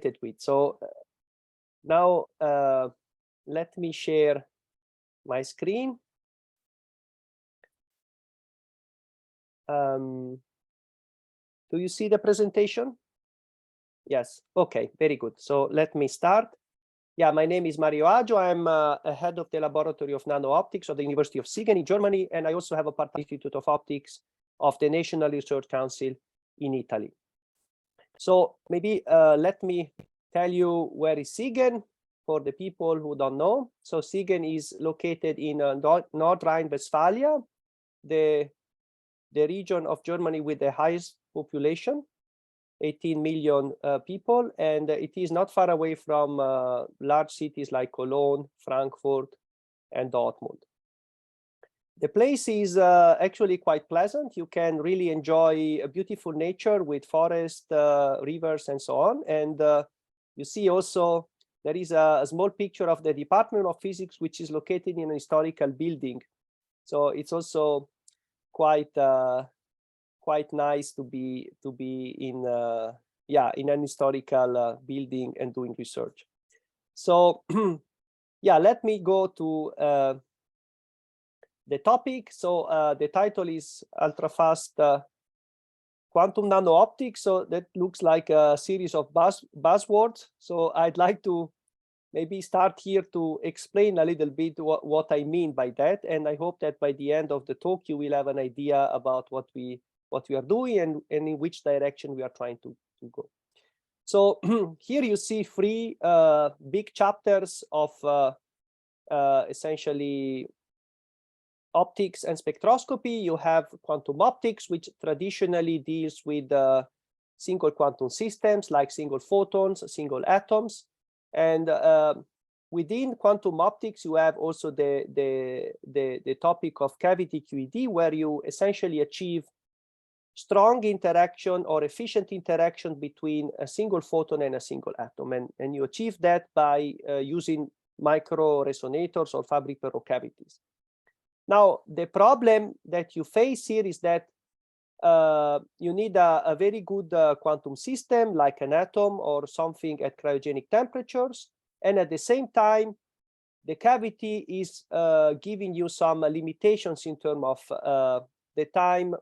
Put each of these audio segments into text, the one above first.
with. So now let me share my screen. Do you see the presentation? Yes. Okay, very good. So let me start. Yeah, my name is Mario Agio. I'm a head of the laboratory of nano optics at the University of Siegen in Germany, and I also have a part of the Institute of Optics of the National Research Council in Italy. So maybe let me tell you where is Siegen for the people who don't know. So Siegen is located in North Rhine-Westphalia, the region of Germany with the highest population, 18 million people, and it is not far away from large cities like Cologne, Frankfurt, and Dortmund. The place is actually quite pleasant. You can really enjoy a beautiful nature with forest, rivers, and so on. And you see also there is a small picture of the Department of Physics, which is located in a historical building. So it's also quite nice to be in in an historical building and doing research. So yeah, let me go to the topic. So the title is Ultrafast Quantum Nano Optics. So that looks like a series of buzzwords. So I'd like to maybe start here to explain a little bit what I mean by that. And I hope that by the end of the talk, you will have an idea about what we are doing and in which direction we are trying to go. So here you see three big chapters of essentially optics and spectroscopy. You have quantum optics, which traditionally deals with single quantum systems like single photons, single atoms. And within quantum optics, you have also the topic of cavity QED, where you essentially achieve strong interaction or efficient interaction between a single photon and a single atom. And you achieve that by using micro resonators or Fabry-Perot cavities. Now, the problem that you face here is that you need a very good quantum system like an atom or something at cryogenic temperatures. And at the same time, the cavity is giving you some limitations in terms of the time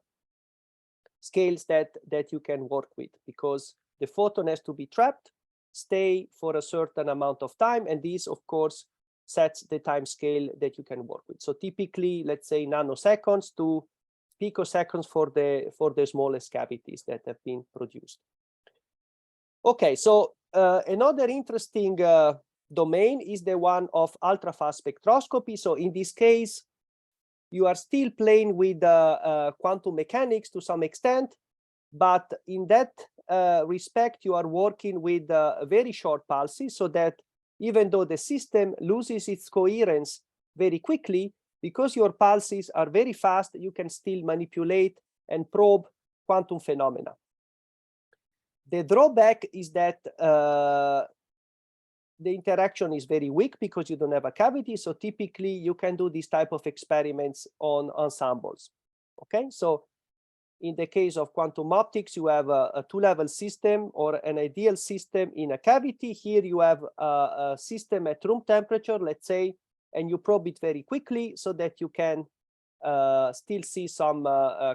scales that you can work with, because the photon has to be trapped, stay for a certain amount of time, and this, of course, sets the time scale that you can work with. So typically, let's say nanoseconds to picoseconds for the smallest cavities that have been produced. Okay, so another interesting domain is the one of ultrafast spectroscopy. So in this case, you are still playing with quantum mechanics to some extent, but in that respect, you are working with very short pulses, so that even though the system loses its coherence very quickly, because your pulses are very fast, you can still manipulate and probe quantum phenomena. The drawback is that the interaction is very weak because you don't have a cavity. So typically you can do this type of experiments on ensembles. Okay, so in the case of quantum optics, you have a two-level system or an ideal system in a cavity. Here you have a system at room temperature, let's say, and you probe it very quickly so that you can still see some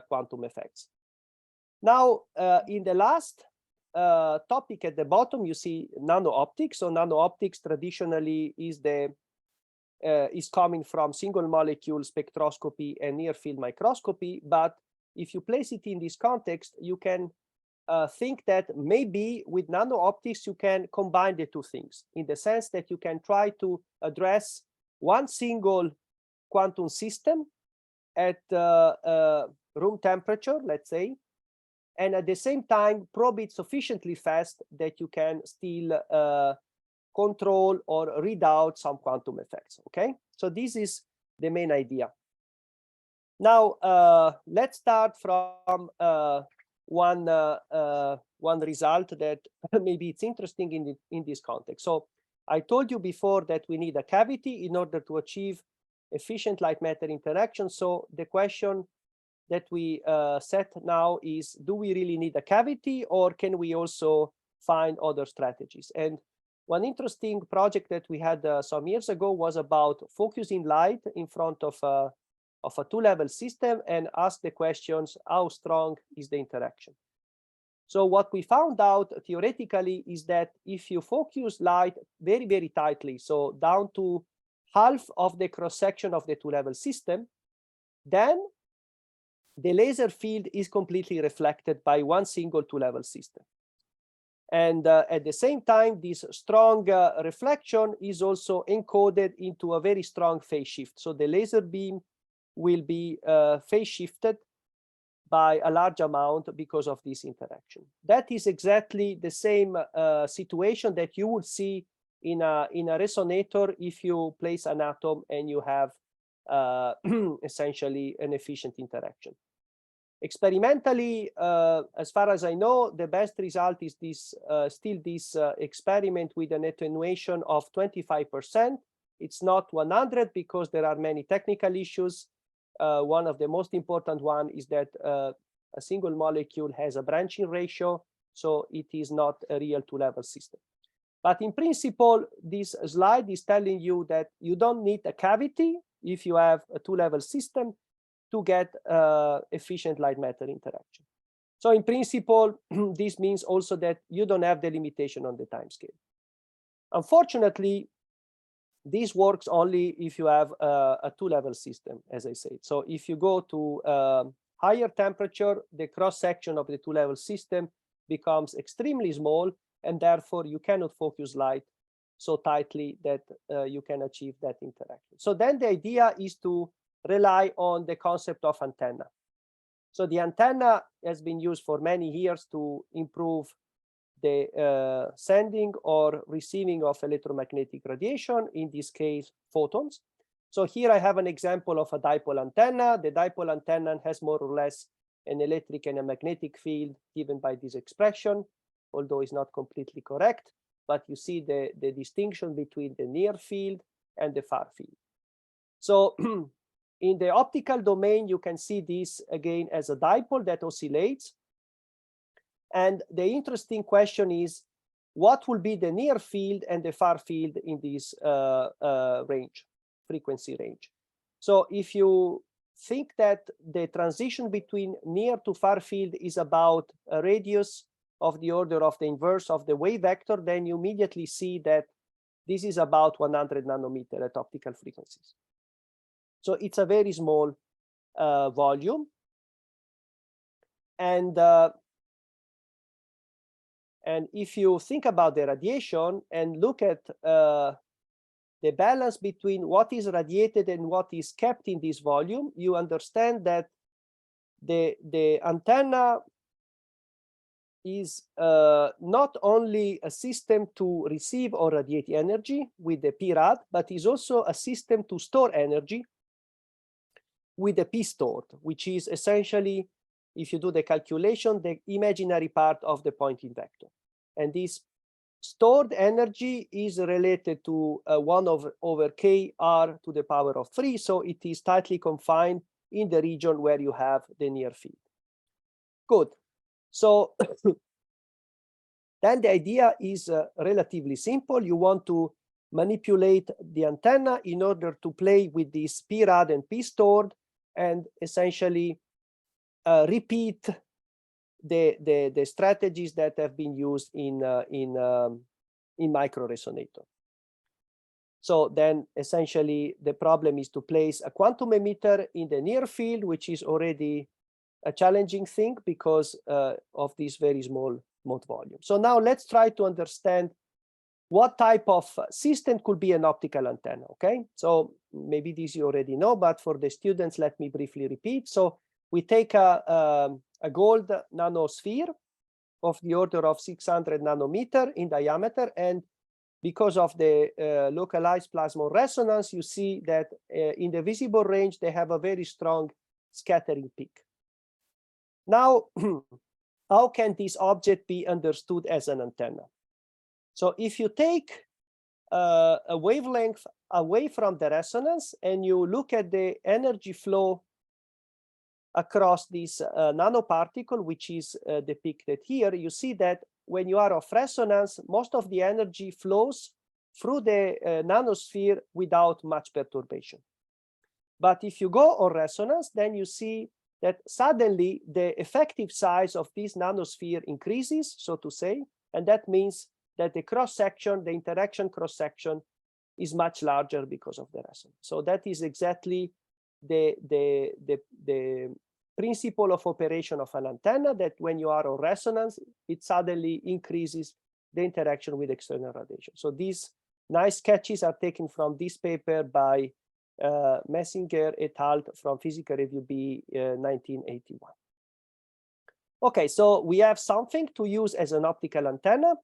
quantum effects. Now, in the last topic at the bottom, you see nano optics. So nano optics traditionally is coming from single molecule spectroscopy and near field microscopy. But if you place it in this context, you can think that maybe with nano optics, you can combine the two things, in the sense that you can try to address one single quantum system at room temperature, let's say, and at the same time probe it sufficiently fast that you can still control or read out some quantum effects. Okay, so this is the main idea. Now let's start from one result that maybe it's interesting in this context. So I told you before that we need a cavity in order to achieve efficient light matter interaction. So the question that we set now is, do we really need a cavity, or can we also find other strategies. And one interesting project that we had some years ago was about focusing light in front of a two-level system and ask the questions, how strong is the interaction? So what we found out theoretically is that if you focus light very, very tightly, so down to half of the cross-section of the two-level system, then the laser field is completely reflected by one single two-level system. And at the same time, this strong reflection is also encoded into a very strong phase shift. So the laser beam will be phase shifted by a large amount because of this interaction. That is exactly the same situation that you would see in a resonator if you place an atom and you have essentially an efficient interaction. Experimentally, as far as I know, the best result is this still this experiment with an attenuation of 25%. It's not 100 because there are many technical issues. One of the most important one is that a single molecule has a branching ratio, so it is not a real two-level system. But in principle, this slide is telling you that you don't need a cavity if you have a two-level system to get efficient light matter interaction. So in principle, this means also that you don't have the limitation on the time scale. Unfortunately, this works only if you have a two-level system, as I said. So if you go to higher temperature, the cross-section of the two-level system becomes extremely small, and therefore you cannot focus light so tightly that you can achieve that interaction. So then the idea is to rely on the concept of antenna. So the antenna has been used for many years to improve the sending or receiving of electromagnetic radiation, in this case, photons. So here I have an example of a dipole antenna. The dipole antenna has more or less an electric and a magnetic field given by this expression, although it's not completely correct, but you see the distinction between the near field and the far field. So in the optical domain, you can see this again as a dipole that oscillates. And the interesting question is, what will be the near field and the far field in this frequency range? So if you think that the transition between near to far field is about a radius of the order of the inverse of the wave vector, then you immediately see that this is about 100 nanometer at optical frequencies. So it's a very small volume. And if you think about the radiation and look at the balance between what is radiated and what is kept in this volume, you understand that the antenna is not only a system to receive or radiate energy with the P rad, but is also a system to store energy with the P stored, which is essentially, if you do the calculation, the imaginary part of the Poynting vector. And this stored energy is related to 1 over k r to the power of 3. So it is tightly confined in the region where you have the near field. Good. So then the idea is relatively simple. You want to manipulate the antenna in order to play with this P rad and P stored and essentially repeat the strategies that have been used in microresonator. So then essentially the problem is to place a quantum emitter in the near field, which is already a challenging thing because of this very small mode volume. So now let's try to understand what type of system could be an optical antenna, okay? So maybe this you already know, but for the students, let me briefly repeat. So we take a gold nanosphere of the order of 600 nanometer in diameter, and because of the localized plasmon resonance, you see that in the visible range, they have a very strong scattering peak. Now, how can this object be understood as an antenna? So if you take a wavelength away from the resonance and you look at the energy flow across this nanoparticle, which is depicted here, you see that when you are off resonance, most of the energy flows through the nanosphere without much perturbation. But if you go on resonance, then you see that suddenly the effective size of this nanosphere increases, so to say, and that means that the cross-section, the interaction cross-section, is much larger because of the resonance. So that is exactly the principle of operation of an antenna, that when you are on resonance, it suddenly increases the interaction with external radiation. So these nice sketches are taken from this paper by Messinger et al. From Physical Review B 1981. Okay, so we have something to use as an optical antenna.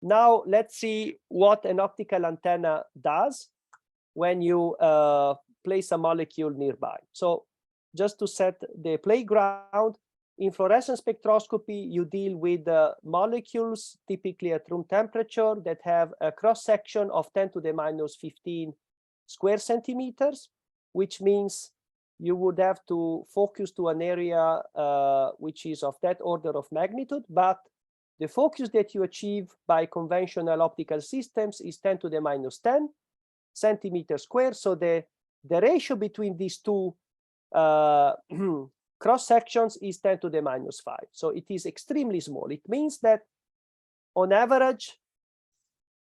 Now let's see what an optical antenna does when you place a molecule nearby. So just to set the playground, in fluorescence spectroscopy, you deal with molecules typically at room temperature that have a cross-section of 10 to the minus 15 square centimeters, which means you would have to focus to an area which is of that order of magnitude, but the focus that you achieve by conventional optical systems is 10 to the minus 10 centimeters squared. So the ratio between these two cross sections is 10 to the minus 5. So it is extremely small. It means that on average,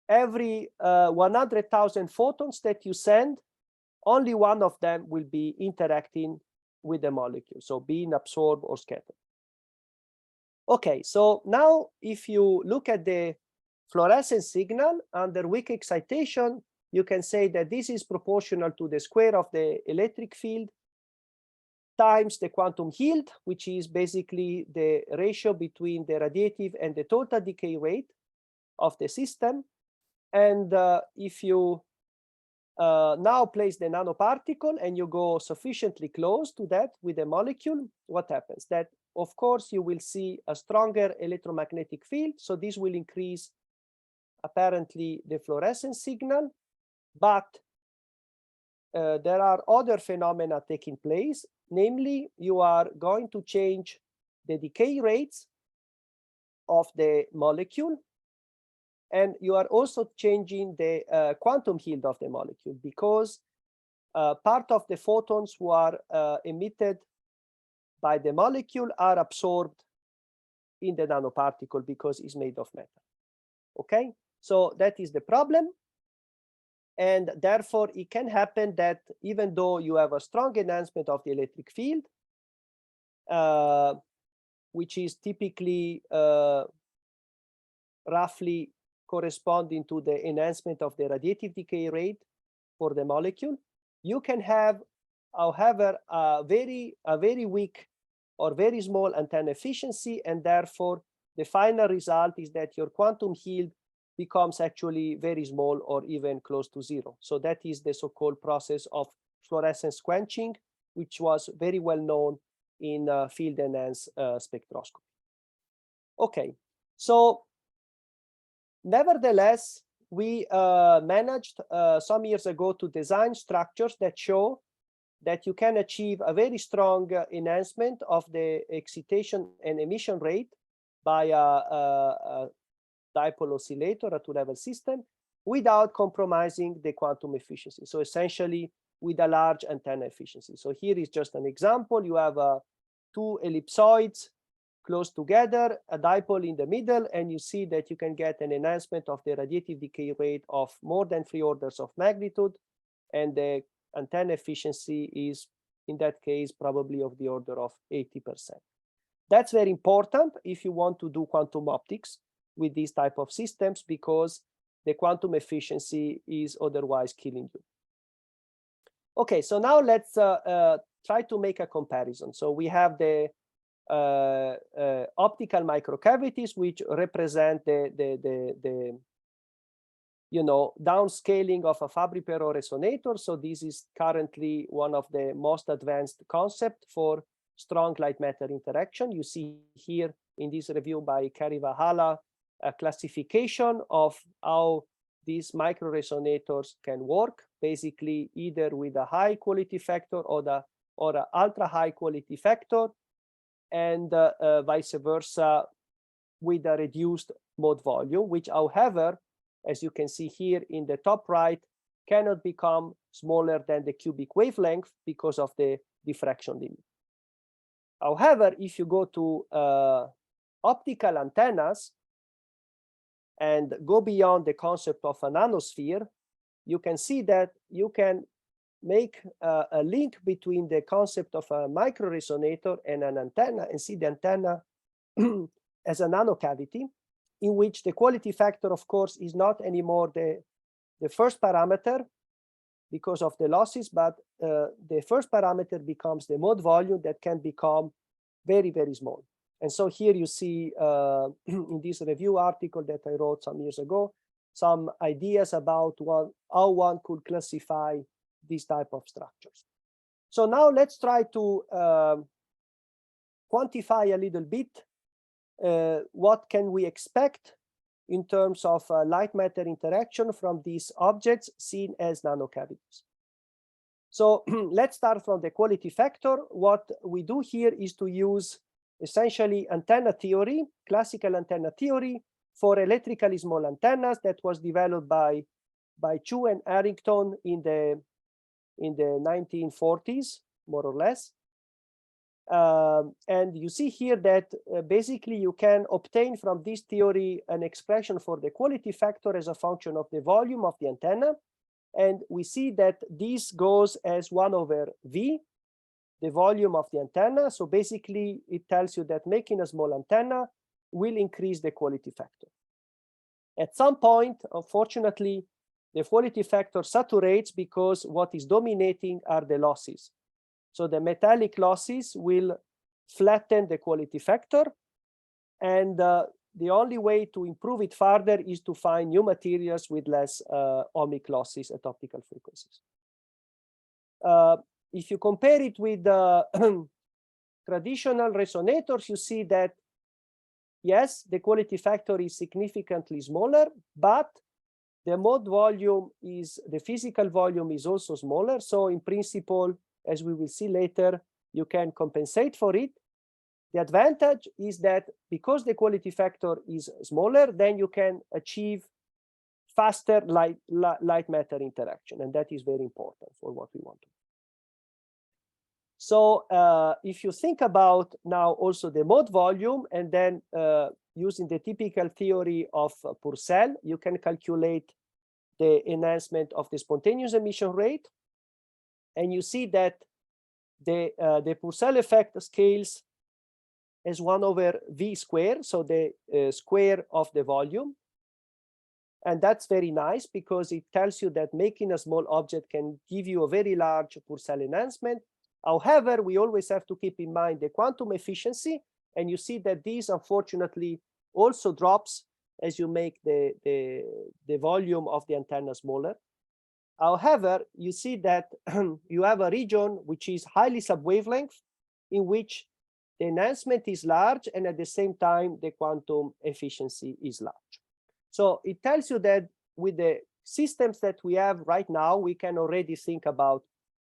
every 100,000 photons that you send, only one of them will be interacting with the molecule, so being absorbed or scattered. Okay, so now if you look at the fluorescence signal under weak excitation, you can say that this is proportional to the square of the electric field times the quantum yield, which is basically the ratio between the radiative and the total decay rate of the system. And if you now place the nanoparticle and you go sufficiently close to that with a molecule, what happens? That, of course, you will see a stronger electromagnetic field. So this will increase, apparently, the fluorescence signal. But there are other phenomena taking place. Namely, you are going to change the decay rates of the molecule. And you are also changing the quantum yield of the molecule, because part of the photons who are emitted by the molecule are absorbed in the nanoparticle because it's made of metal. Okay, so that is the problem. And therefore, it can happen that even though you have a strong enhancement of the electric field, which is typically roughly corresponding to the enhancement of the radiative decay rate for the molecule, you can have, however, a very weak or very small antenna efficiency, and therefore the final result is that your quantum yield becomes actually very small or even close to zero. So that is the so-called process of fluorescence quenching, which was very well known in field enhanced spectroscopy. Okay, so nevertheless, we managed some years ago to design structures that show that you can achieve a very strong enhancement of the excitation and emission rate by a dipole oscillator, a two-level system, without compromising the quantum efficiency. So essentially, with a large antenna efficiency. So here is just an example. You have two ellipsoids close together, a dipole in the middle, and you see that you can get an enhancement of the radiative decay rate of more than 3 orders of magnitude, and the antenna efficiency is, in that case, probably of the order of 80%. That's very important if you want to do quantum optics with these type of systems, because the quantum efficiency is otherwise killing you. Okay, so now let's try to make a comparison. So we have the optical microcavities, which represent the downscaling of a Fabry-Perot resonator. So this is currently one of the most advanced concepts for strong light-matter interaction. You see here in this review by Karivahala a classification of how these microresonators can work, basically either with a high quality factor or an ultra high quality factor, and vice versa, with a reduced mode volume, which, however, as you can see here in the top right, cannot become smaller than the cubic wavelength because of the diffraction limit. However, if you go to optical antennas and go beyond the concept of a nanosphere, you can see that you can make a link between the concept of a microresonator and an antenna, and see the antenna as a nano cavity, in which the quality factor, of course, is not anymore the first parameter because of the losses, but the first parameter becomes the mode volume that can become very, very small. And so here you see in this review article that I wrote some years ago, some ideas about how one could classify these type of structures. So now let's try to quantify a little bit what can we expect in terms of light matter interaction from these objects seen as nanocavities. So let's start from the quality factor. What we do here is to use essentially antenna theory, classical antenna theory for electrically small antennas that was developed by Chu and Harrington in the 1940s, more or less. And you see here that basically you can obtain from this theory an expression for the quality factor as a function of the volume of the antenna. And we see that this goes as 1/V, the volume of the antenna. So basically it tells you that making a small antenna will increase the quality factor. At some point, unfortunately, the quality factor saturates because what is dominating are the losses. So the metallic losses will flatten the quality factor, and the only way to improve it further is to find new materials with less ohmic losses at optical frequencies. If you compare it with traditional resonators, you see that, yes, the quality factor is significantly smaller, but the mode volume the physical volume is also smaller. So in principle, as we will see later, you can compensate for it. The advantage is that because the quality factor is smaller, then you can achieve faster light matter interaction, and that is very important for what we want to do. So if you think about now also the mode volume, and then using the typical theory of Purcell, you can calculate the enhancement of the spontaneous emission rate. And you see that the Purcell effect scales as 1/V squared, so the square of the volume. And that's very nice because it tells you that making a small object can give you a very large Purcell enhancement. However, we always have to keep in mind the quantum efficiency, and you see that this unfortunately also drops as you make the volume of the antenna smaller. However, you see that you have a region which is highly subwavelength, in which the enhancement is large, and at the same time, the quantum efficiency is large. So it tells you that with the systems that we have right now, we can already think about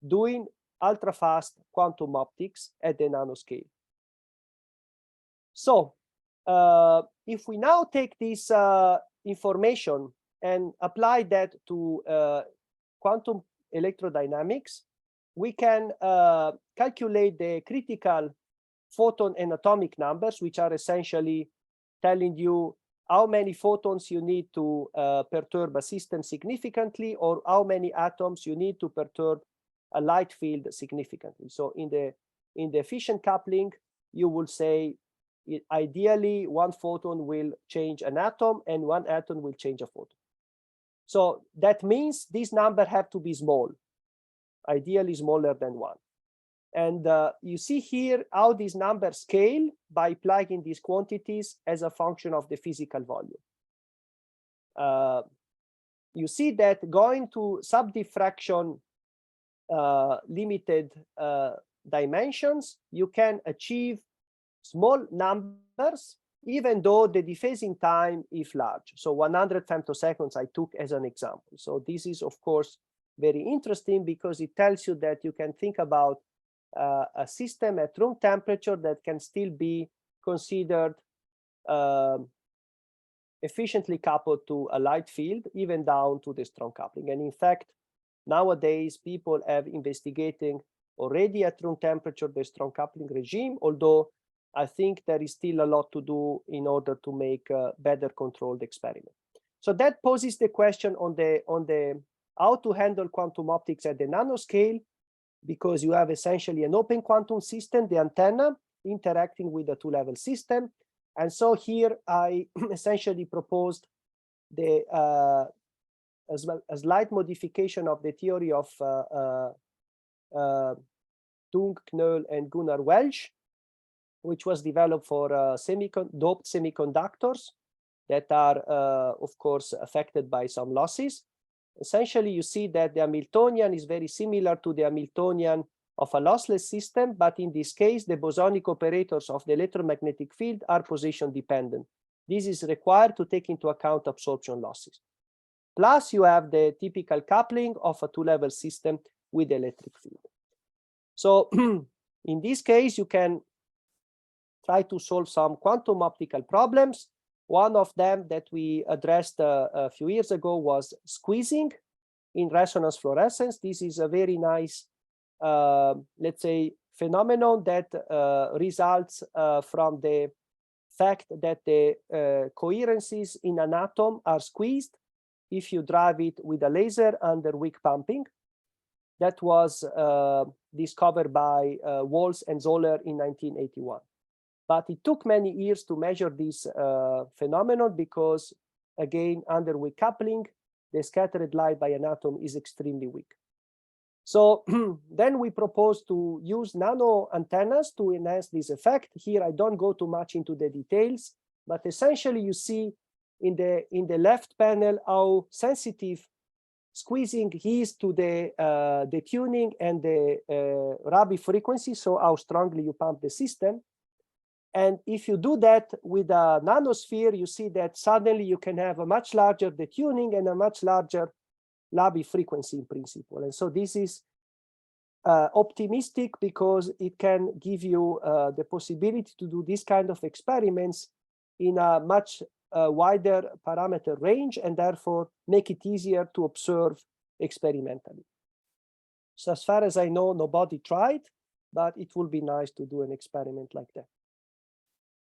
doing ultra-fast quantum optics at the nanoscale. So if we now take this information and apply that to quantum electrodynamics, we can calculate the critical photon and atomic numbers, which are essentially telling you how many photons you need to perturb a system significantly, or how many atoms you need to perturb a light field significantly. So in the efficient coupling, you will say ideally one photon will change an atom and one atom will change a photon. So that means this number have to be small, ideally smaller than 1. And you see here how these numbers scale by plugging these quantities as a function of the physical volume. You see that going to subdiffraction limited dimensions, you can achieve small numbers, even though the dephasing time is large. So 100 femtoseconds I took as an example. So this is, of course, very interesting because it tells you that you can think about a system at room temperature that can still be considered efficiently coupled to a light field, even down to the strong coupling. And in fact, nowadays, people have investigating already at room temperature the strong coupling regime, although I think there is still a lot to do in order to make a better controlled experiment. So that poses the question on the how to handle quantum optics at the nanoscale, because you have essentially an open quantum system, the antenna, interacting with the two-level system. And so here I essentially proposed the a slight modification of the theory of Tung, Knoll, and Gunnar Welch, which was developed for doped semiconductors that are, of course, affected by some losses. Essentially, you see that the Hamiltonian is very similar to the Hamiltonian of a lossless system, but in this case, the bosonic operators of the electromagnetic field are position dependent. This is required to take into account absorption losses. Plus, you have the typical coupling of a two-level system with the electric field. So in this case, you can try to solve some quantum optical problems. One of them that we addressed a few years ago was squeezing in resonance fluorescence. This is a very nice, let's say, phenomenon that results from the fact that the coherencies in an atom are squeezed if you drive it with a laser under weak pumping. That was discovered by Walls and Zoller in 1981. But it took many years to measure this phenomenon because, again, under weak coupling, the scattered light by an atom is extremely weak. So then we proposed to use nano antennas to enhance this effect. Here, I don't go too much into the details, but essentially you see in the left panel how sensitive squeezing is to the tuning and the Rabi frequency, so how strongly you pump the system. And if you do that with a nanosphere, you see that suddenly you can have a much larger detuning and a much larger Rabi frequency in principle. And so this is optimistic because it can give you the possibility to do this kind of experiments in a much wider parameter range and therefore make it easier to observe experimentally. So as far as I know, nobody tried, but it would be nice to do an experiment like that.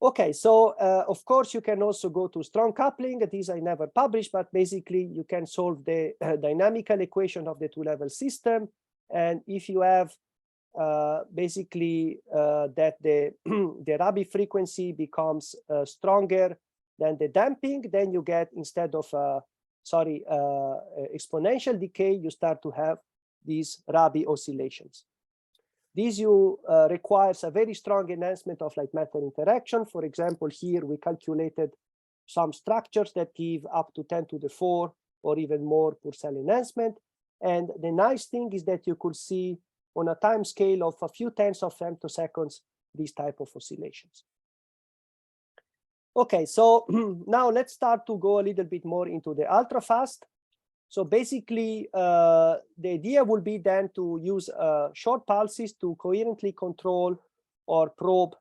Okay, so of course you can also go to strong coupling. These I never published, but basically you can solve the dynamical equation of the two-level system. And if you have basically that the Rabi frequency becomes stronger than the damping, then you get, instead of exponential decay, you start to have these Rabi oscillations. This requires a very strong enhancement of light matter interaction. For example, here we calculated some structures that give up to 10 to the 4 or even more Purcell enhancement. And the nice thing is that you could see on a time scale of a few tenths of femtoseconds these type of oscillations. Okay, so now let's start to go a little bit more into the ultrafast. So basically, the idea will be then to use short pulses to coherently control or probe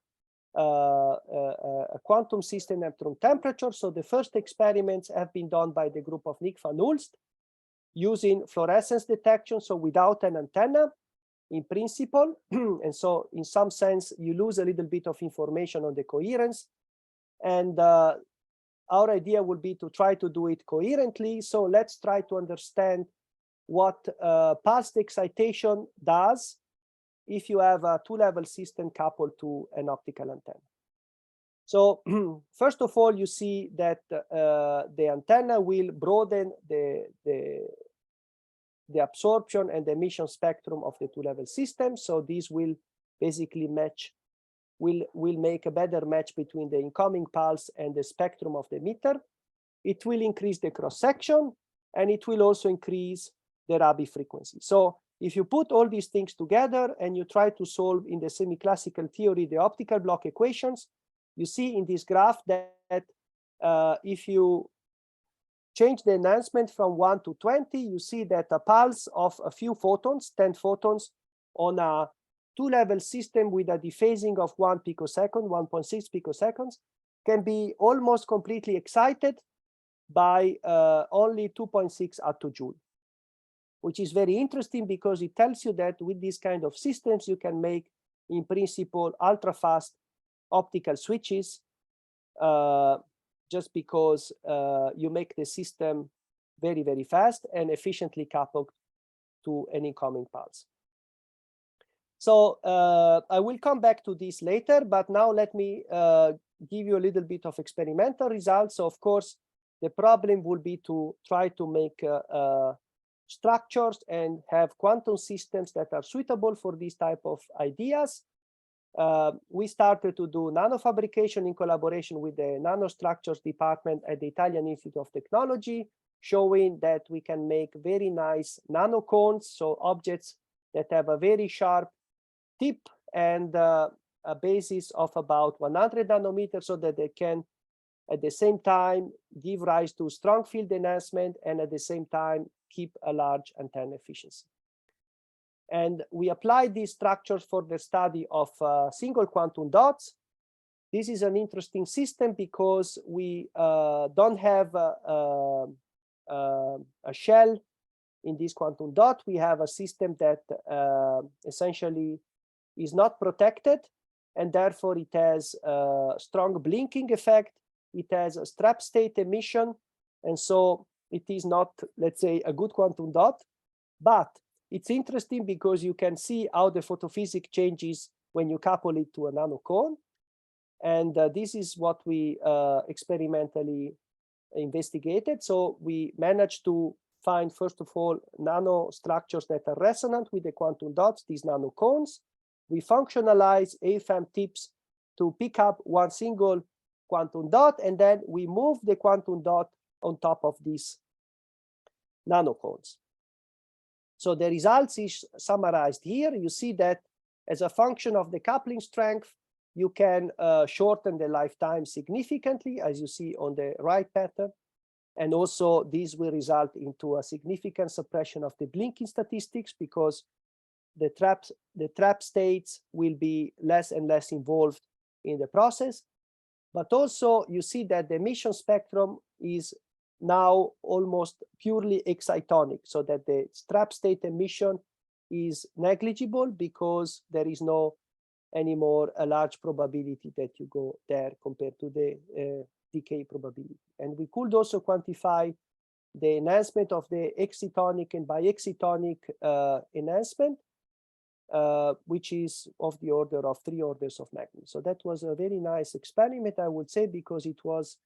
a quantum system at room temperature. So the first experiments have been done by the group of Nick van Hulst using fluorescence detection, so without an antenna in principle. And so in some sense, you lose a little bit of information on the coherence. And our idea would be to try to do it coherently. So let's try to understand what pulsed excitation does if you have a two-level system coupled to an optical antenna. So first of all, you see that the antenna will broaden the absorption and the emission spectrum of the two-level system. So this will basically match, will make a better match between the incoming pulse and the spectrum of the emitter. It will increase the cross-section, and it will also increase the Rabi frequency. So if you put all these things together and you try to solve in the semi-classical theory the optical block equations, you see in this graph that if you change the enhancement from 1 to 20, you see that a pulse of a few photons, 10 photons, on a two-level system with a dephasing of 1 picosecond, 1.6 picoseconds, can be almost completely excited by only 2.6 attojoule, which is very interesting because it tells you that with these kind of systems, you can make, in principle, ultra-fast optical switches just because you make the system very, very fast and efficiently coupled to an incoming pulse. So I will come back to this later, but now let me give you a little bit of experimental results. So of course, the problem will be to try to make structures and have quantum systems that are suitable for these type of ideas. We started to do nanofabrication in collaboration with the nanostructures department at the Italian Institute of Technology, showing that we can make very nice nanocones, so objects that have a very sharp tip and a basis of about 100 nanometers, so that they can at the same time give rise to strong field enhancement and at the same time keep a large antenna efficiency. And we applied these structures for the study of single quantum dots. This is an interesting system because we don't have a shell in this quantum dot. We have a system that essentially is not protected, and therefore it has a strong blinking effect. It has a strap state emission, and so it is not, let's say, a good quantum dot. But it's interesting because you can see how the photophysics changes when you couple it to a nanocone. And this is what we experimentally investigated. So we managed to find, first of all, nanostructures that are resonant with the quantum dots, these nanocones. We functionalize AFM tips to pick up one single quantum dot, and then we move the quantum dot on top of these nanocones. So the results is summarized here. You see that as a function of the coupling strength, you can shorten the lifetime significantly, as you see on the right pattern. And also this will result into a significant suppression of the blinking statistics because the trap states will be less and less involved in the process. But also you see that the emission spectrum is now almost purely excitonic, so that the strap state emission is negligible because there is no anymore a large probability that you go there compared to the decay probability. And we could also quantify the enhancement of the excitonic and biexcitonic enhancement, which is of the order of 3 orders of magnitude. So that was a very nice experiment, I would say, because it was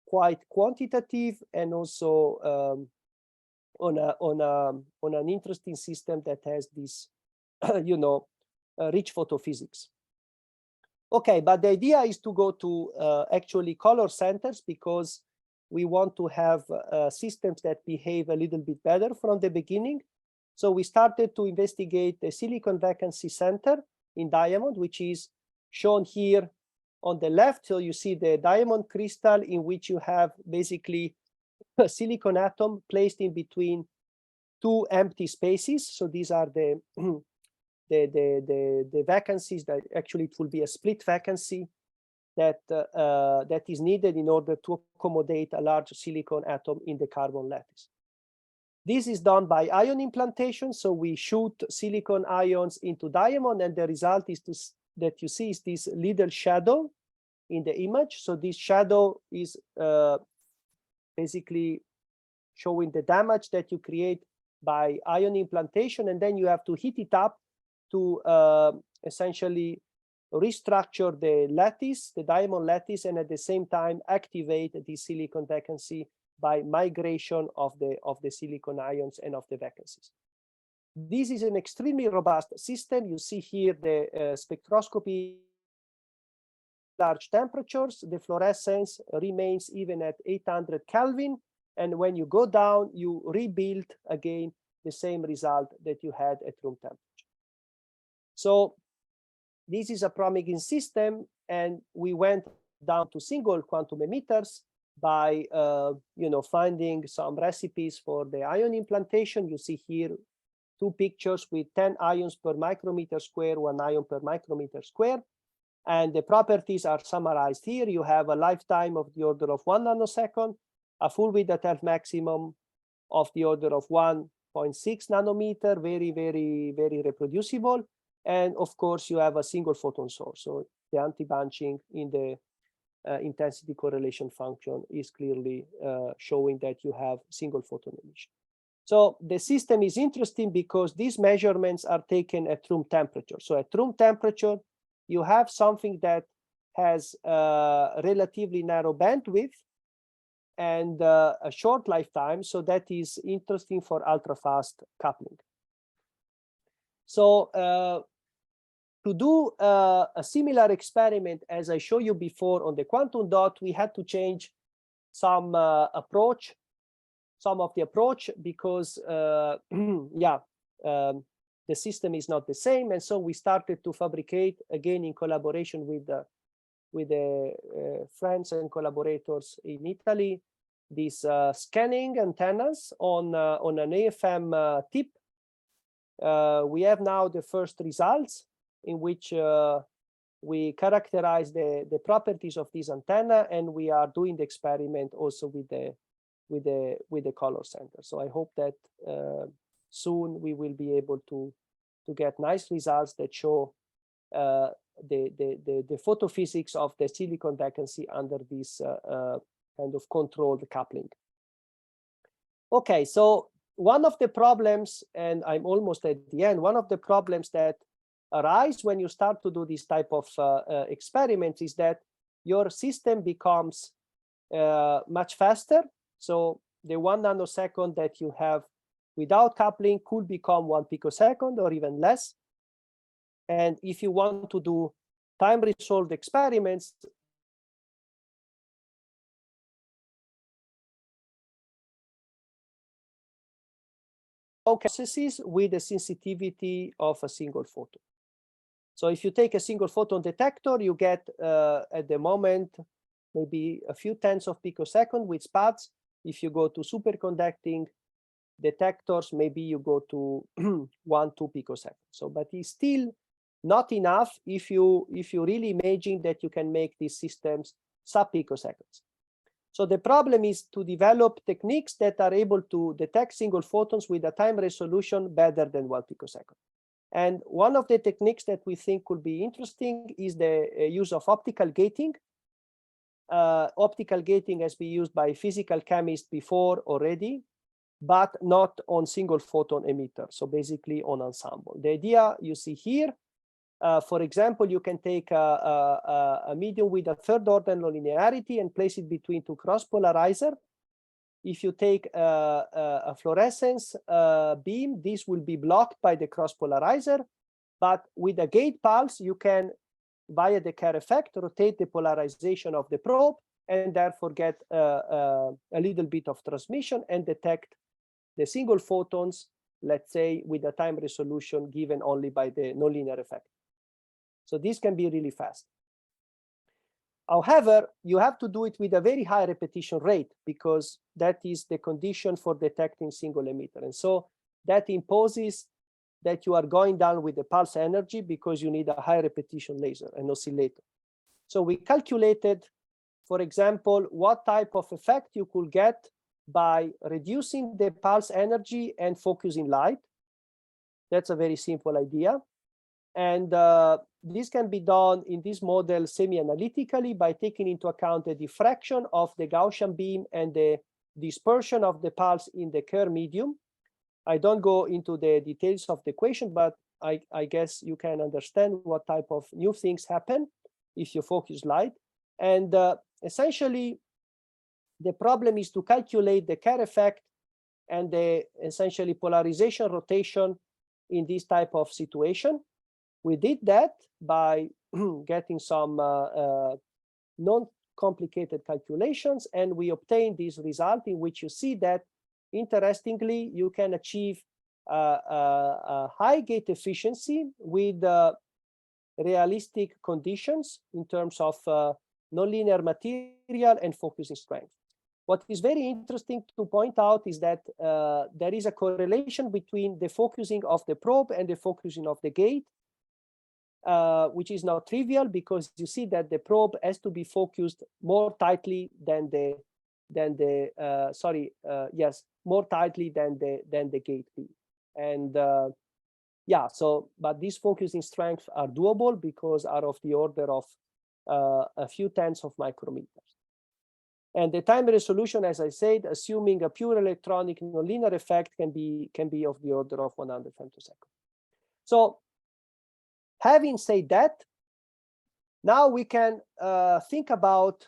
quite quantitative and also on an interesting system that has this, rich photophysics. Okay, but the idea is to go to actually color centers because we want to have systems that behave a little bit better from the beginning. So we started to investigate the silicon vacancy center in diamond, which is shown here on the left. So you see the diamond crystal in which you have basically a silicon atom placed in between two empty spaces. So these are the vacancies that actually it will be a split vacancy that that is needed in order to accommodate a large silicon atom in the carbon lattice. This is done by ion implantation. So we shoot silicon ions into diamond, and the result is that you see is this little shadow in the image. So this shadow is basically showing the damage that you create by ion implantation, and then you have to heat it up to essentially restructure the lattice, the diamond lattice, and at the same time activate the silicon vacancy by migration of the silicon ions and of the vacancies. This is an extremely robust system. You see here the spectroscopy, large temperatures. The fluorescence remains even at 800 Kelvin. And when you go down, you rebuild again the same result that you had at room temperature. So this is a promising system, and we went down to single quantum emitters by finding some recipes for the ion implantation. You see here 2 pictures with 10 ions per micrometer square, 1 ion per micrometer square. And the properties are summarized here. You have a lifetime of the order of 1 nanosecond, a full width at F maximum of the order of 1.6 nanometer, very, very, very reproducible. And of course, you have a single photon source. So the anti-bunching in the intensity correlation function is clearly showing that you have single photon emission. So the system is interesting because these measurements are taken at room temperature. So at room temperature, you have something that has relatively narrow bandwidth and a short lifetime. So that is interesting for ultrafast coupling. So to do a similar experiment as I showed you before on the quantum dot, we had to change some approach, some of the approach, because the system is not the same. And so we started to fabricate, again, in collaboration with the friends and collaborators in Italy, these scanning antennas on an AFM tip. We have now the first results in which we characterize the properties of this antenna, and we are doing the experiment also with the color center. So I hope that soon we will be able to get nice results that show the photophysics of the silicon vacancy under this kind of controlled coupling. Okay, so one of the problems, and I'm almost at the end, one of the problems that arise when you start to do this type of experiments is that your system becomes much faster. So the 1 nanosecond that you have without coupling could become 1 picosecond or even less. And if you want to do time-resolved experiments, processes with the sensitivity of a single photon. So if you take a single photon detector, you get at the moment maybe a few tenths of picosecond with SPADs. If you go to superconducting detectors, maybe you go to 1-2 picoseconds. So, but it's still not enough if you really imagine that you can make these systems sub-picoseconds. So the problem is to develop techniques that are able to detect single photons with a time resolution better than 1 picosecond. And one of the techniques that we think could be interesting is the use of optical gating. Optical gating has been used by physical chemists before already, but not on single photon emitter, so basically on ensemble. The idea you see here, for example, you can take a medium with a third order nonlinearity and place it between two cross polarizer. If you take a fluorescence beam, this will be blocked by the cross polarizer, but with a gate pulse, you can, via the Kerr effect, rotate the polarization of the probe and therefore get a little bit of transmission and detect the single photons, let's say, with a time resolution given only by the nonlinear effect. So this can be really fast. However, you have to do it with a very high repetition rate because that is the condition for detecting single emitter. And so that imposes that you are going down with the pulse energy because you need a high repetition laser, an oscillator. So we calculated, for example, what type of effect you could get by reducing the pulse energy and focusing light. That's a very simple idea. And this can be done in this model semi-analytically by taking into account the diffraction of the Gaussian beam and the dispersion of the pulse in the Kerr medium. I don't go into the details of the equation, but I guess you can understand what type of new things happen if you focus light. And essentially, the problem is to calculate the Kerr effect and the essentially polarization rotation in this type of situation. We did that by getting some non-complicated calculations, and we obtained this result in which you see that, interestingly, you can achieve a high gate efficiency with realistic conditions in terms of nonlinear material and focusing strength. What is very interesting to point out is that there is a correlation between the focusing of the probe and the focusing of the gate. which is not trivial because you see that the probe has to be focused more tightly than the more tightly than the gate P. And yeah, so but these focusing strengths are doable because are of the order of a few tenths of micrometers. And the time resolution, as I said, assuming a pure electronic nonlinear effect, can be of the order of 100 femtoseconds. So having said that, now we can think about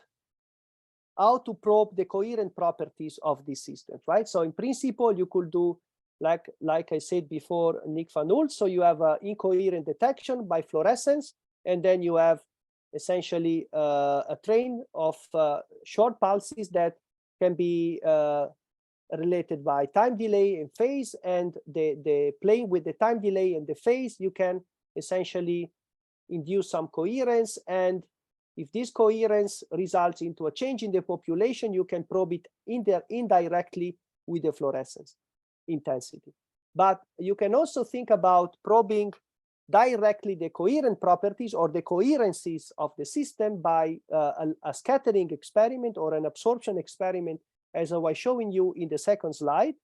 how to probe the coherent properties of these systems, right? So in principle, you could do like I said before, Nick van Oort. So you have incoherent detection by fluorescence, and then you have essentially a train of short pulses that can be related by time delay and phase, and the playing with the time delay and the phase, you can essentially induce some coherence. And if this coherence results into a change in the population, you can probe it indirectly with the fluorescence intensity. But you can also think about probing directly the coherent properties or the coherencies of the system by a scattering experiment or an absorption experiment, as I was showing you in the second slide,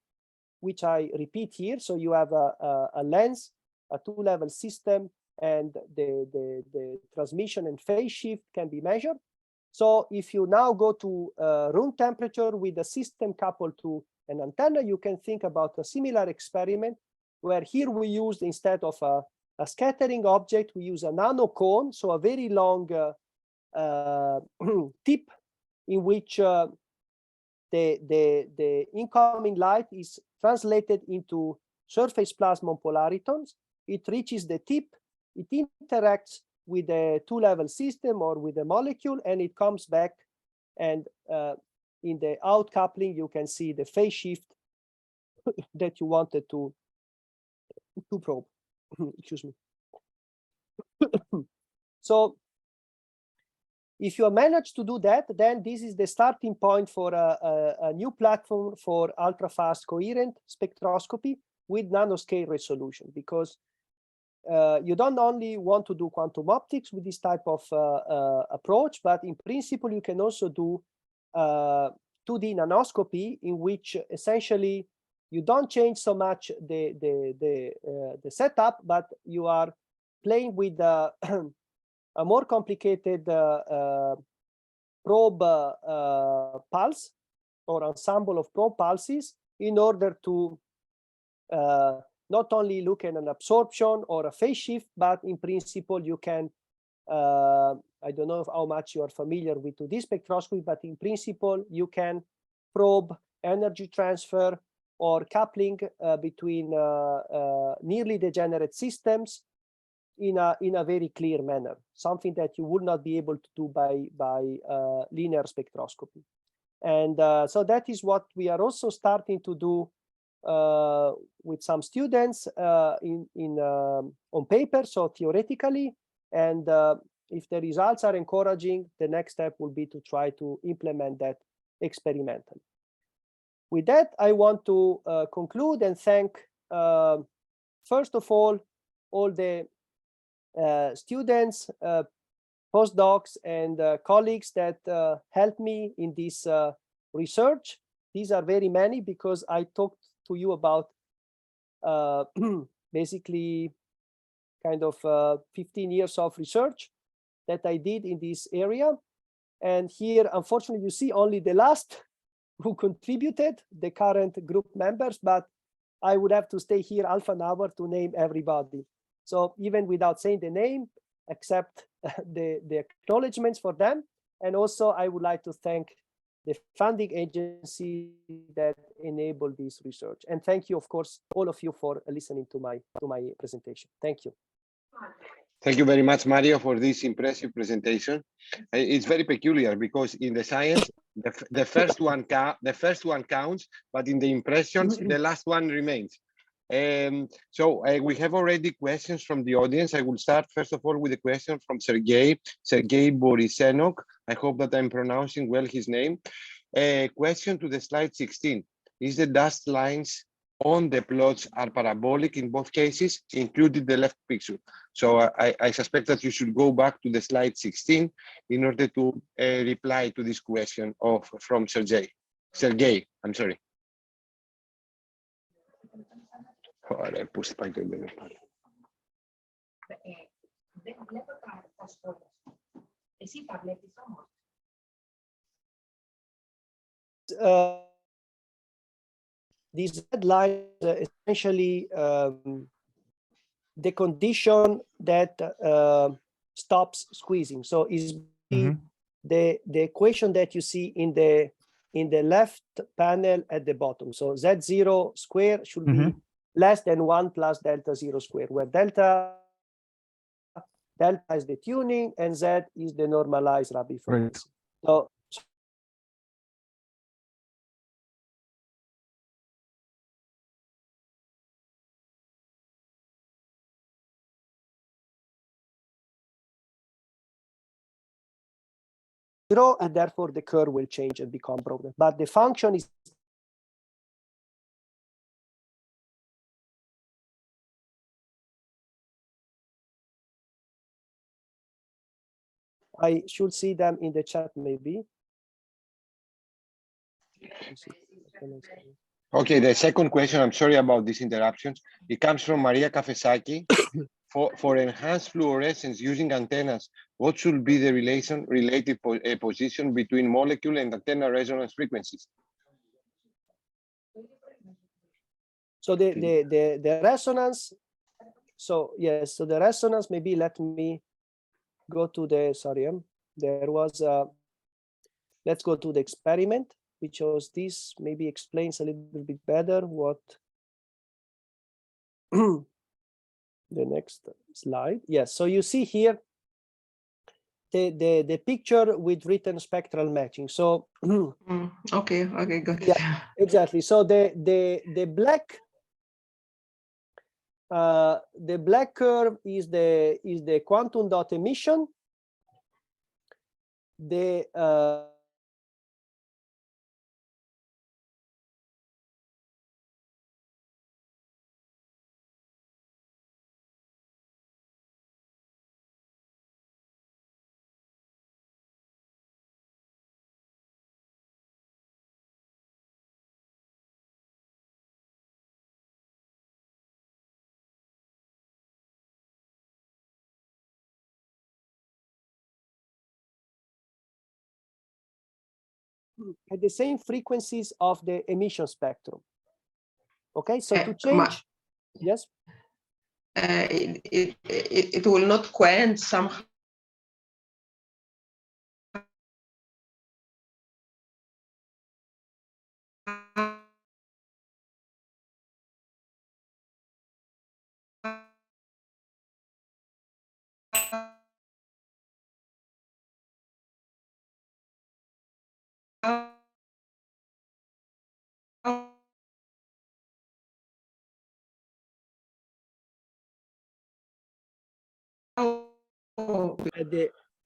which I repeat here. So you have a lens, a two-level system, and the transmission and phase shift can be measured. So if you now go to room temperature with the system coupled to an antenna, you can think about a similar experiment where here we used, instead of a scattering object, we use a nano cone, so a very long tip in which the incoming light is translated into surface plasmon polaritons. It reaches the tip, it interacts with the two-level system or with the molecule, and it comes back. And in the out coupling, you can see the phase shift that you wanted to probe. Excuse me. So if you manage to do that, then this is the starting point for a new platform for ultra-fast coherent spectroscopy with nanoscale resolution, because you don't only want to do quantum optics with this type of approach, but in principle, you can also do 2D nanoscopy, in which essentially you don't change so much the setup, but you are playing with a more complicated probe pulse or ensemble of probe pulses in order to not only look at an absorption or a phase shift, but in principle you can, I don't know how much you are familiar with 2D spectroscopy, but in principle you can probe energy transfer or coupling between nearly degenerate systems in a very clear manner, something that you would not be able to do by linear spectroscopy. And so that is what we are also starting to do with some students on paper, so theoretically. And if the results are encouraging, the next step will be to try to implement that experimentally. With that, I want to conclude and thank, first of all the students, postdocs, and colleagues that helped me in this research. These are very many, because I talked to you about basically kind of 15 years of research that I did in this area. And here, unfortunately, you see only the last who contributed, the current group members, but I would have to stay here half an hour to name everybody. So even without saying the name, accept the acknowledgements for them. And also I would like to thank the funding agency that enabled this research. And thank you, of course, all of you for listening to my presentation. Thank you. Thank you very much, Mario, for this impressive presentation. It's very peculiar because in the science, the first one counts, but in the impressions, the last one remains. So we have already questions from the audience. I will start first of all with a question from Sergei Borisenok. I hope that I'm pronouncing well his name. Question to the slide 16. Is the dust lines on the plots are parabolic in both cases, including the left picture. So I suspect that you should go back to the slide 16 in order to reply to this question from Sergey. Sergey, I'm sorry. Ωραία, πού πάει το email πάλι. Δεν βλέπω τα σχόλια. Εσύ τα βλέπεις όμως. These red lines are essentially the condition that stops squeezing. So is the equation that you see in the left panel at the bottom. So Z0 square should be less than 1 plus delta 0 square, where delta is the tuning and Z is the normalized Rabi frequency. So zero, and therefore the curve will change and become broader. But the function is I should see them in the chat maybe. Okay, the second question, I'm sorry about these interruptions. It comes from Maria Kafesaki. For enhanced fluorescence using antennas, what should be the relative position between molecule and antenna resonance frequencies? So the resonance, so yes, so the resonance, maybe let me go to the, sorry, there was let's go to the experiment, which shows this, maybe explains a little bit better what the next slide. Yes, so you see here the picture with written spectral matching. So okay, got it. yeah, exactly. So the black curve is the quantum dot emission. The at the same frequencies of the emission spectrum. Okay, so to change, yes. It will not quench somehow.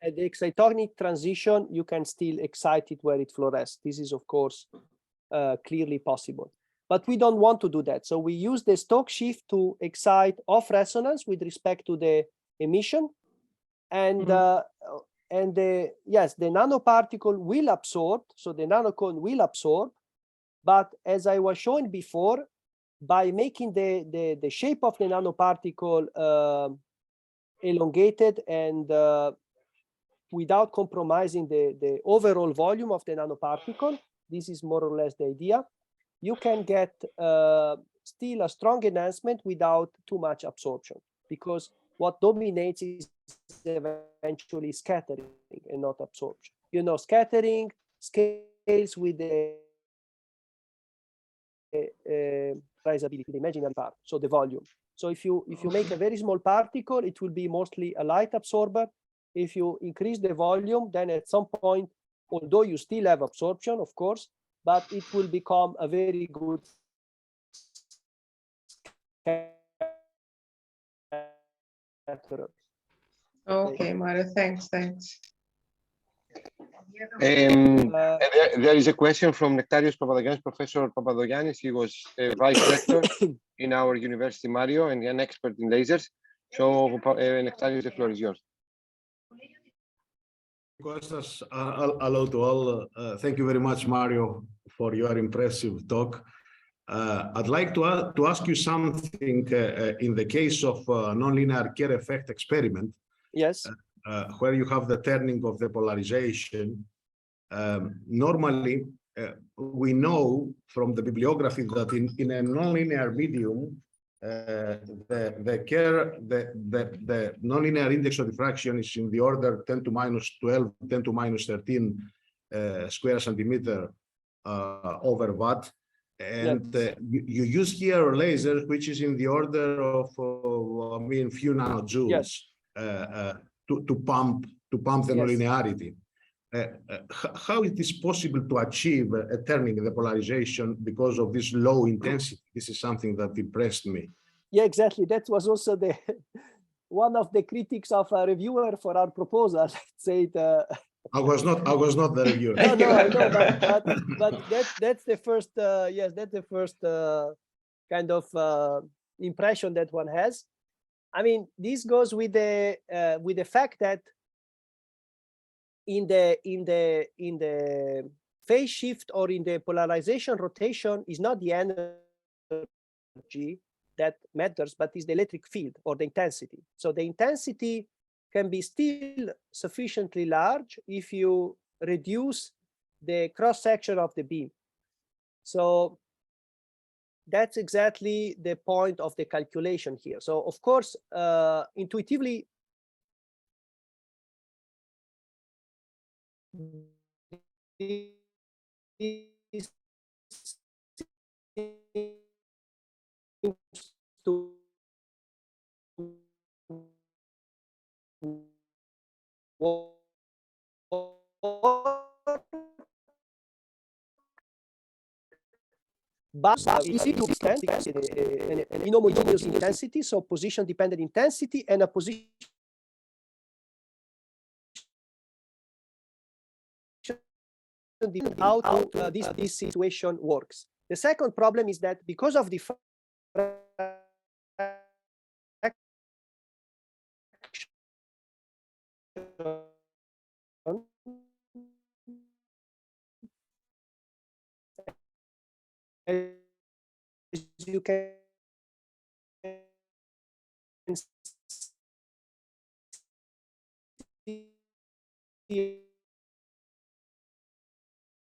At the excitonic transition, you can still excite it where it fluoresces. This is, of course, clearly possible. But we don't want to do that. So we use the Stokes shift to excite off resonance with respect to the emission. And yes, the nanoparticle will absorb. So the nanocone will absorb. But as I was showing before, by making the shape of the nanoparticle elongated and without compromising the overall volume of the nanoparticle, this is more or less the idea, you can get still a strong enhancement without too much absorption, because what dominates is eventually scattering and not absorption. You know, scattering scales with the traceability, the imaginary part, so the volume. So if you make a very small particle, it will be mostly a light absorber. If you increase the volume, then at some point, although you still have absorption, of course, but it will become a very good scatterer. Okay, Mario, thanks. There is a question from Nectarios Papadogiannis, Professor Papadogiannis. He was a vice rector in our university, Mario, and an expert in lasers. So, Nectarios, the floor is yours. Kostas, hello to all. Thank you very much, Mario, for your impressive talk. I'd like to ask you something in the case of nonlinear Kerr effect experiment. Yes. Where you have the turning of the polarization. Normally, we know from the bibliography that in a nonlinear medium, the nonlinear index of diffraction is in the order 10 to minus 12, 10 to minus 13 square centimeter over watt. And you use here a laser which is in the order of, I mean, few nanojoules to pump the nonlinearity. How it is possible to achieve a turning in the polarization because of this low intensity? This is something that impressed me. Yeah, exactly. That was also the one of the critics of a reviewer for our proposal. Said I was not the reviewer. No, I know, but that's the first. Yes, that's the first kind of impression that one has. I mean, this goes with the fact that in the phase shift or in the polarization rotation is not the energy that matters, but is the electric field or the intensity. So the intensity can be still sufficiently large if you reduce the cross section of the beam. So that's exactly the point of the calculation here. So of course, intuitively, but it's to extend an inhomogeneous intensity, so position dependent intensity and a position how this situation works. The second problem is that because of the as you can see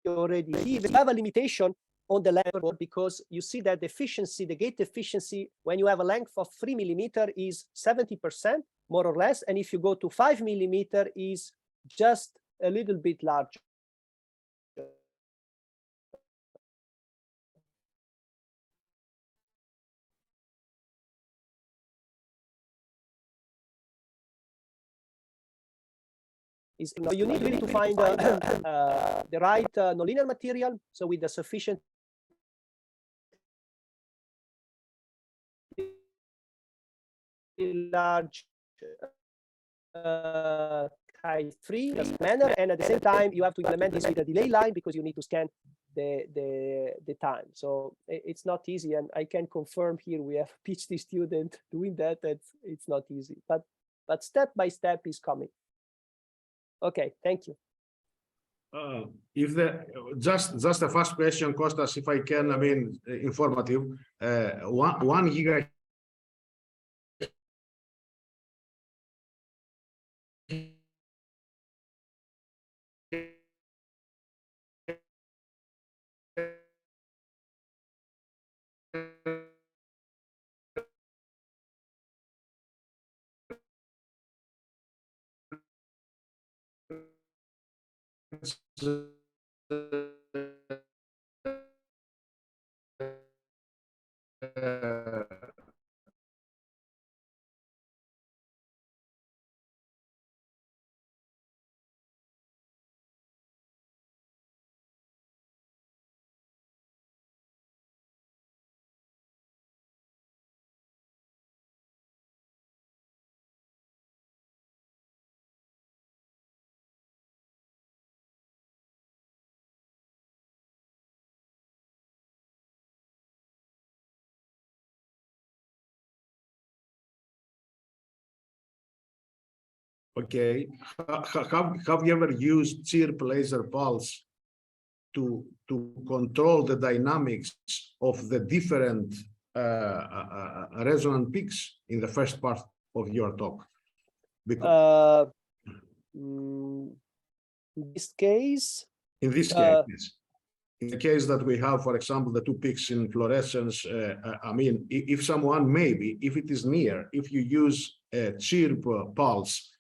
already, we have a limitation on the length because you see that the efficiency, the gate efficiency, when you have a length of 3 millimeter is 70% more or less, and if you go to 5 millimeter is just a little bit larger. You need really to find the right nonlinear material, so with the sufficient large chi-free manner, and at the same time you have to implement this with a delay line because you need to scan the time. So it's not easy, and I can confirm here we have a PhD student doing that. It's not easy, but step by step is coming. Okay, thank you. If just a fast question, Kostas, if I can, I mean, informative. 1 gigahertz Okay, have you ever used chirp laser pulse to control the dynamics of the different resonant peaks in the first part of your talk? Because In this case, in this case, yes. In the case that we have, for example, the two peaks in fluorescence, I mean, if someone maybe, if it is near, if you use a chirp pulse,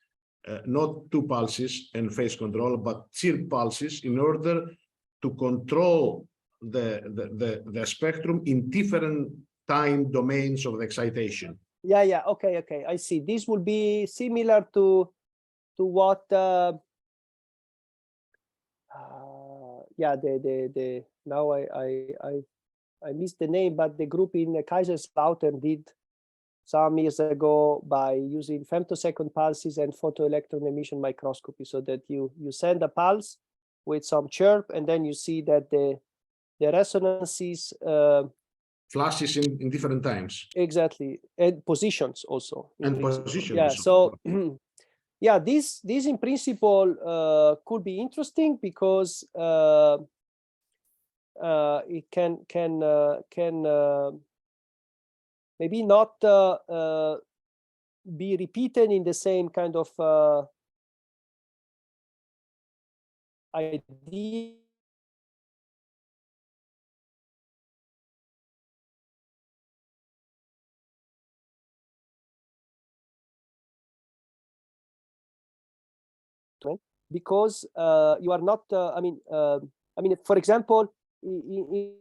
not two pulses and phase control, but chirp pulses in order to control the spectrum in different time domains of the excitation. yeah, okay, I see. This will be similar to what yeah, the now I missed the name, but the group in Kaiserslautern did some years ago by using femtosecond pulses and photoelectron emission microscopy, so that you send a pulse with some chirp, and then you see that the resonances Flashes in different times. exactly, and positions also. And positions. Yeah, so yeah, this in principle could be interesting, because it can maybe not be repeated in the same kind of idea. Because you are not, I mean, for example, in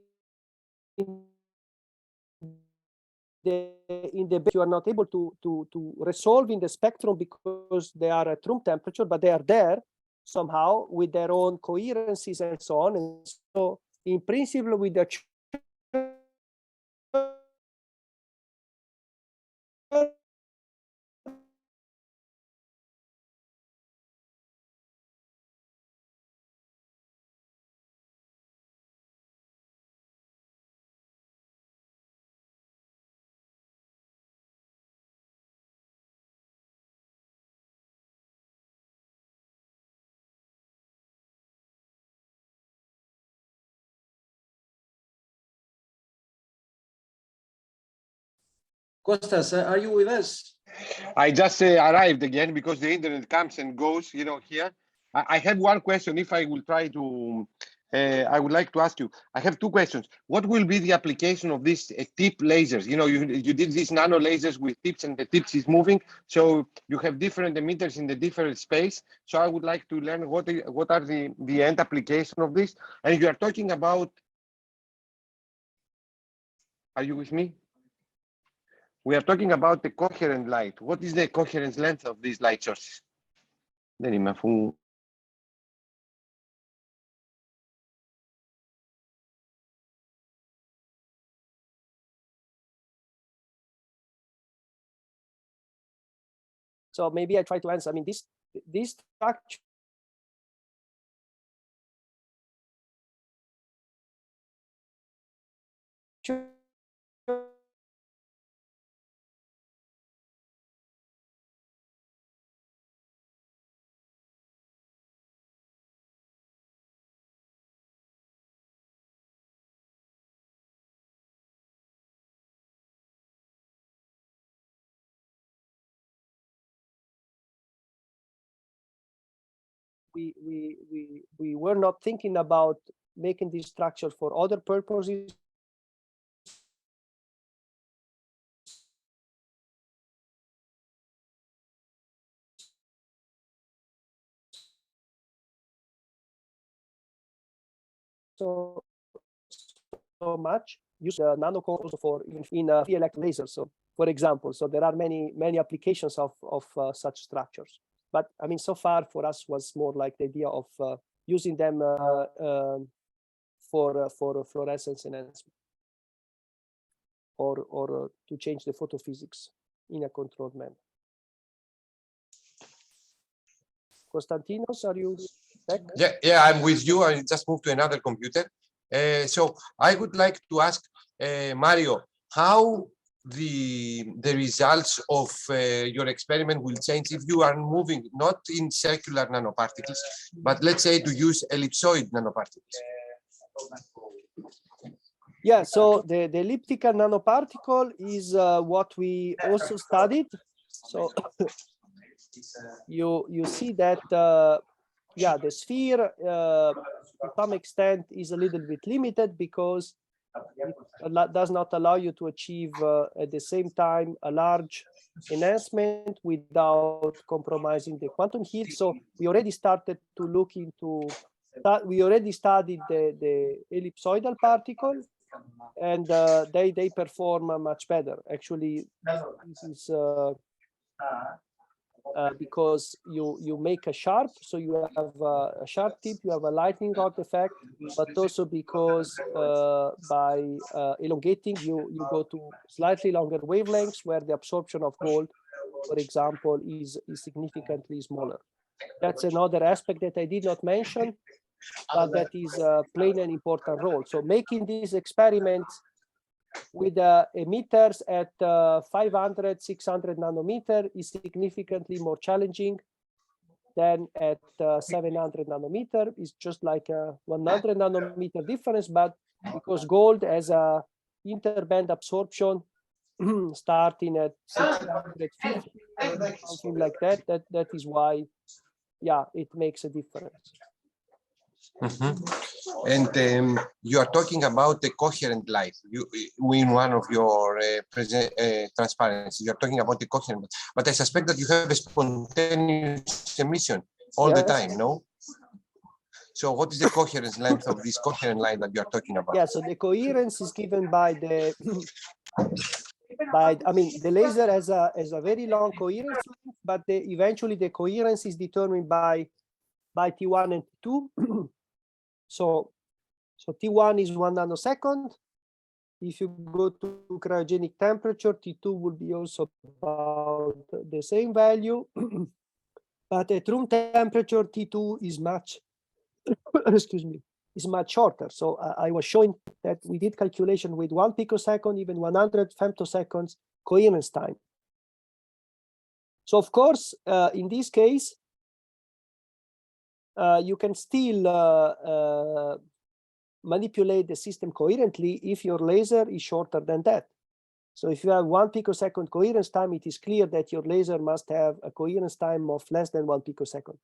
the you are not able to resolve in the spectrum because they are at room temperature, but they are there somehow with their own coherencies and so on. And so, in principle, with the Costas, are you with us? I just arrived again because the internet comes and goes, you know, here. I have one question. If I will try to, I would like to ask you, I have two questions. What will be the application of these tip lasers? You know, you did these nano lasers with tips, and the tips is moving. So you have different emitters in the different space. So I would like to learn what are the end application of this. And you are talking about, are you with me? We are talking about the coherent light. What is the coherence length of these light sources? Δεν είμαι αφού... So maybe I try to answer. I mean, this structure we were not thinking about making this structure for other purposes. So much use the nano core also for in free electron lasers. So, for example, so there are many applications of such structures. But I mean, so far for us was more like the idea of using them for fluorescence enhancement, or to change the photophysics in a controlled manner. Konstantinos, are you back? Yeah, I'm with you. I just moved to another computer. So I would like to ask Mario, how the results of your experiment will change if you are moving not in circular nanoparticles, but let's say to use ellipsoid nanoparticles? Yeah, so the elliptical nanoparticle is what we also studied. So you see that yeah, the sphere to some extent is a little bit limited because it does not allow you to achieve at the same time a large enhancement without compromising the quantum field. So we already started to look into that. We already studied the ellipsoidal particle, and they perform much better. Actually, this is because you make a sharp, so you have a sharp tip, you have a lightning rod effect, but also because by elongating, you go to slightly longer wavelengths where the absorption of gold, for example, is significantly smaller. That's another aspect that I did not mention, but that is playing an important role. So making these experiments with emitters at 500, 600 nanometer is significantly more challenging than at 700 nanometer. It's just like a 100 nanometer difference, but because gold has a interband absorption starting at 650, something like that, that is why, yeah, it makes a difference. And you are talking about the coherent light. In one of your transparencies, you are talking about the coherent, but I suspect that you have a spontaneous emission all the time, no? So what is the coherence length of this coherent line that you are talking about? Yeah, so the coherence is given by the I mean, the laser has a very long coherence length, but eventually the coherence is determined by T1 and T2. So T1 is 1 nanosecond. If you go to cryogenic temperature, T2 will be also about the same value. But at room temperature, T2 is much, excuse me, is much shorter. So I was showing that we did calculation with 1 picosecond, even 100 femtoseconds coherence time. So of course, in this case, you can still manipulate the system coherently if your laser is shorter than that. So if you have 1 picosecond coherence time, it is clear that your laser must have a coherence time of less than 1 picosecond.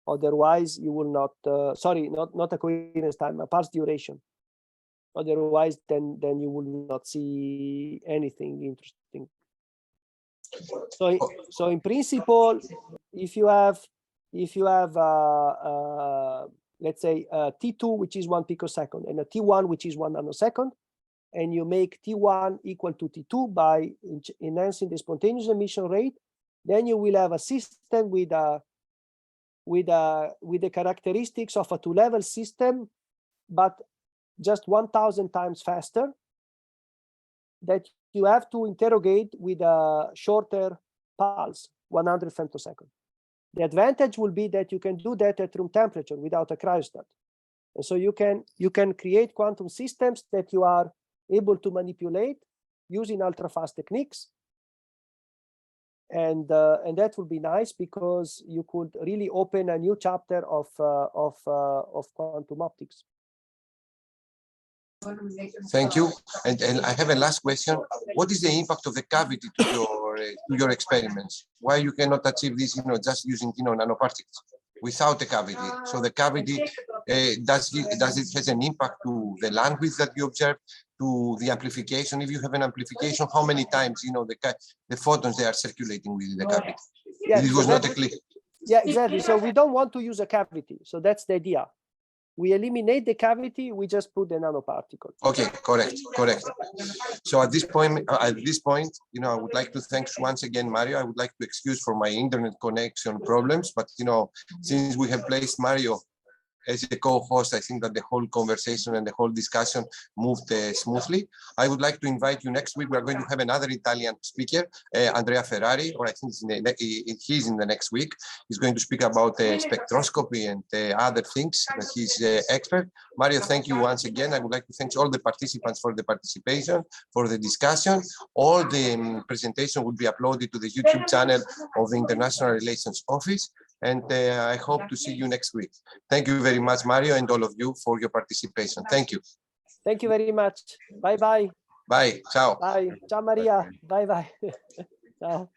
Otherwise, you will not, sorry, not a coherence time, a pulse duration. Otherwise, then you will not see anything interesting. So in principle, if you have let's say T2, which is 1 picosecond, and a T1, which is 1 nanosecond, and you make T1 equal to T2 by enhancing the spontaneous emission rate, then you will have a system with the characteristics of a two-level system, but just 1,000 times faster, that you have to interrogate with a shorter pulse, 100 femtosecond. The advantage will be that you can do that at room temperature without a cryostat. And so you can create quantum systems that you are able to manipulate using ultrafast techniques. And that would be nice because you could really open a new chapter of quantum optics. Thank you. And I have a last question. What is the impact of the cavity to your experiments? Why you cannot achieve this, just using, nanoparticles without a cavity? So the cavity, does it has an impact to the bandwidth that you observe, to the amplification? If you have an amplification, how many times, the photons they are circulating within the cavity? Yeah, It was not a clear. Yeah, exactly. So we don't want to use a cavity. So that's the idea. We eliminate the cavity, we just put the nanoparticle. Okay, correct. So at this point, I would like to thank once again, Mario. I would like to excuse for my internet connection problems, but since we have placed Mario as a co-host, I think that the whole conversation and the whole discussion moved smoothly. I would like to invite you next week. We are going to have another Italian speaker, Andrea Ferrari, or I think he's in the next week. He's going to speak about spectroscopy and other things that he's expert. Mario, thank you once again. I would like to thank all the participants for the participation, for the discussion. All the presentation will be uploaded to the YouTube channel of the International Relations Office. And I hope to see you next week. Thank you very much, Mario, and all of you for your participation. Thank you. Thank you very much. Bye-bye. Bye. Ciao. Bye. Ciao, Maria. Bye-bye. Ciao.